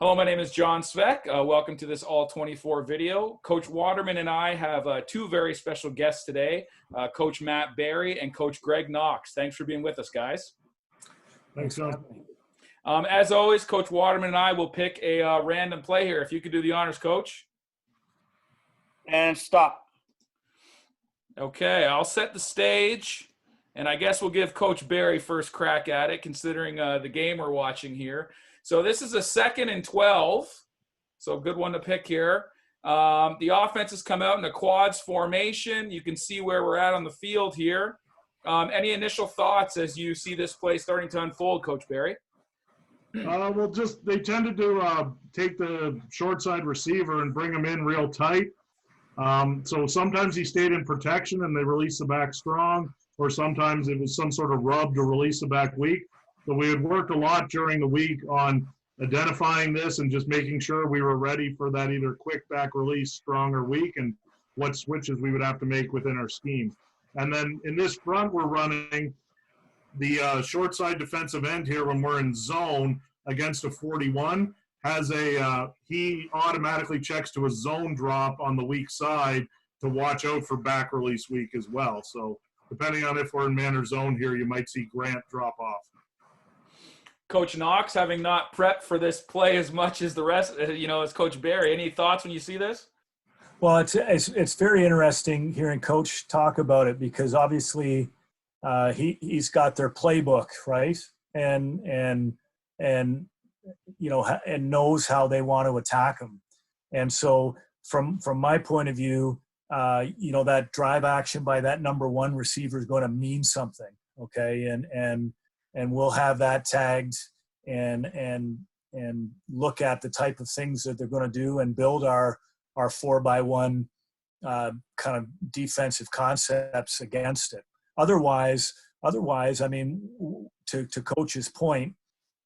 Hello, my name is John Sveck. Welcome to this ALL24 video. Coach Waterman and I have two very special guests today, Coach Matt Barry and Coach Greg Knox. Thanks for being with us, guys. Thanks, John. As always, Coach Waterman and I will pick a random play here. If you could do the honors, Coach. And stop. Okay, I'll set the stage, and I guess we'll give Coach Barry first crack at it, considering the game we're watching here. So this is a 2nd and 12, so a good one to pick here. The offense has come out in a quads formation. You can see where we're at on the field here. Any initial thoughts as you see this play starting to unfold, Coach Barry? Well, they tended to take the short side receiver and bring him in real tight. So sometimes he stayed in protection and they released the back strong, or sometimes it was some sort of rub to release the back weak. So we had worked a lot during the week on identifying this and just making sure we were ready for that either quick back release, strong or weak, and what switches we would have to make within our scheme. And then in this front, we're running the short side defensive end here when we're in zone against a 41. He automatically checks to a zone drop on the weak side to watch out for back release weak as well. So depending on if we're in man or zone here, you might see Grant drop off. Coach Knox, having not prepped for this play as much as the rest, as Coach Barry, any thoughts when you see this? Well, it's very interesting hearing Coach talk about it because obviously he's got their playbook, right, and knows how they want to attack them, and so from my point of view, that drive action by that number one receiver is going to mean something, okay, and we'll have that tagged and look at the type of things that they're going to do and build our 4x1 kind of defensive concepts against it. Otherwise, I mean, to Coach's point,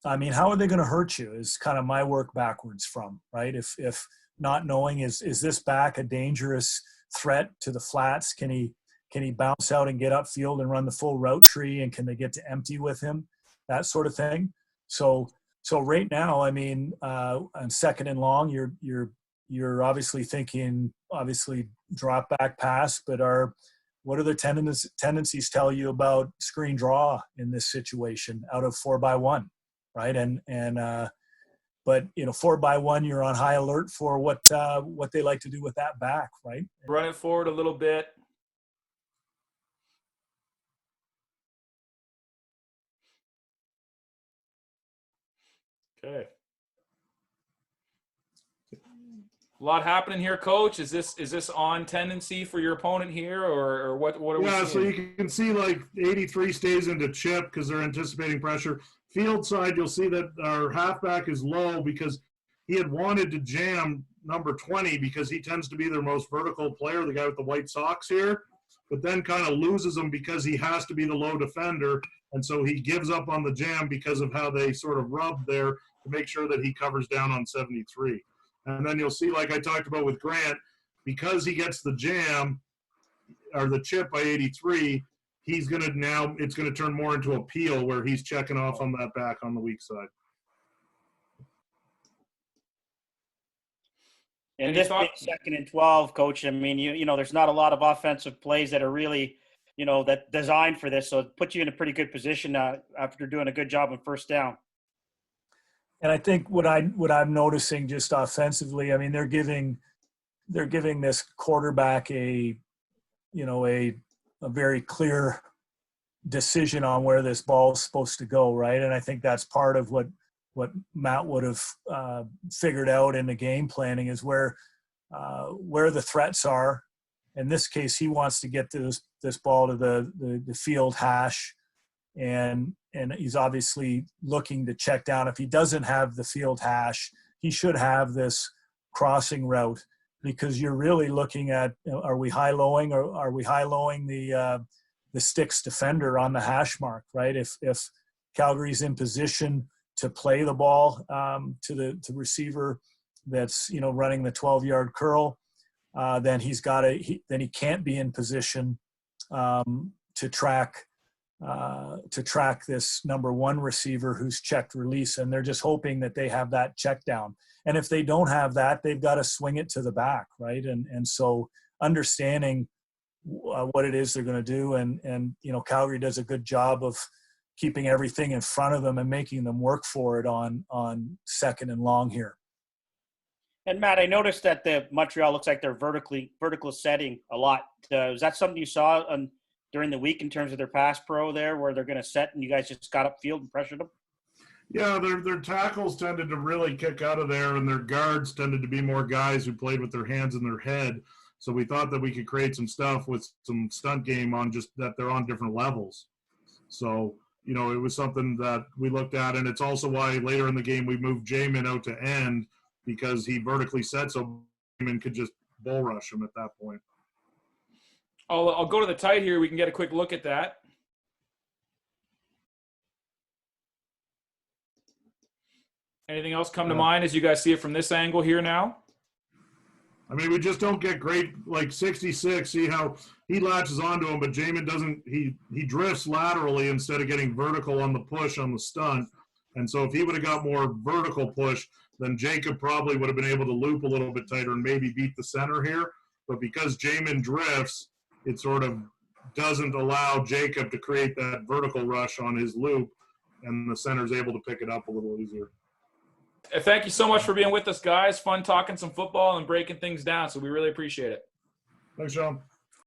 I mean, how are they going to hurt you is kind of my work backwards from, right? If not knowing, is this back a dangerous threat to the flats? Can he bounce out and get upfield and run the full route tree, and can they get to empty with him? That sort of thing. So right now, I mean, on 2nd and long, you're obviously thinking, drop back pass, but what are the tendencies tell you about screen draw in this situation out of 4x1, right? But 4x1, you're on high alert for what they like to do with that back, right? Run it forward a little bit. Okay. A lot happening here, Coach. Is this on tendency for your opponent here, or what are we seeing? Yeah, so you can see like 83 stays into chip because they're anticipating pressure. Field side, you'll see that our halfback is low because he had wanted to jam number 20 because he tends to be their most vertical player, the guy with the white socks here, but then kind of loses him because he has to be the low defender, and so he gives up on the jam because of how they sort of rub there to make sure that he covers down on 73. And then you'll see, like I talked about with Grant, because he gets the jam or the chip by 83, it's going to turn more into a peel where he's checking off on that back on the weak side. And this being 2nd and 12, Coach, I mean, there's not a lot of offensive plays that are really, that designed for this. So it puts you in a pretty good position after doing a good job on 1st down. And I think what I'm noticing just offensively, I mean, they're giving this quarterback a very clear decision on where this ball is supposed to go, right? And I think that's part of what Matt would have figured out in the game planning is where the threats are. In this case, he wants to get this ball to the field hash, and he's obviously looking to check down. If he doesn't have the field hash, he should have this crossing route, because you're really looking at, are we high-lowing, or are we high-lowing the sticks defender on the hash mark, right? If Calgary's in position to play the ball to the receiver that's running the 12-yard curl, then he can't be in position to track to track this number one receiver who's checked release, and they're just hoping that they have that check down. And if they don't have that, they've got to swing it to the back, right? And so understanding what it is they're going to do, and you know, Calgary does a good job of keeping everything in front of them and making them work for it on second and long here. And Matt, I noticed that the Montreal looks like they're vertical setting a lot. Was that something you saw during the week in terms of their pass pro there, where they're going to set and you guys just got upfield and pressured them? Yeah, their tackles tended to really kick out of there, and their guards tended to be more guys who played with their hands and their head. So we thought that we could create some stuff with some stunt game on just that they're on different levels. So, you know, it was something that we looked at, and it's also why later in the game we moved Jamin out to end, because he vertically set so Jamin could just bull rush him at that point. I'll go to the tight here. We can get a quick look at that. Anything else come to mind as you guys see it from this angle here now? I mean, we just don't get great, like 66, see how he latches onto him, but Jamin doesn't, he drifts laterally instead of getting vertical on the push on the stunt. And so if he would have got more vertical push, then Jacob probably would have been able to loop a little bit tighter and maybe beat the center here. But because Jamin drifts, it sort of doesn't allow Jacob to create that vertical rush on his loop, and the center's able to pick it up a little easier. Thank you so much for being with us, guys. Fun talking some football and breaking things down, so we really appreciate it. Thanks, Sean.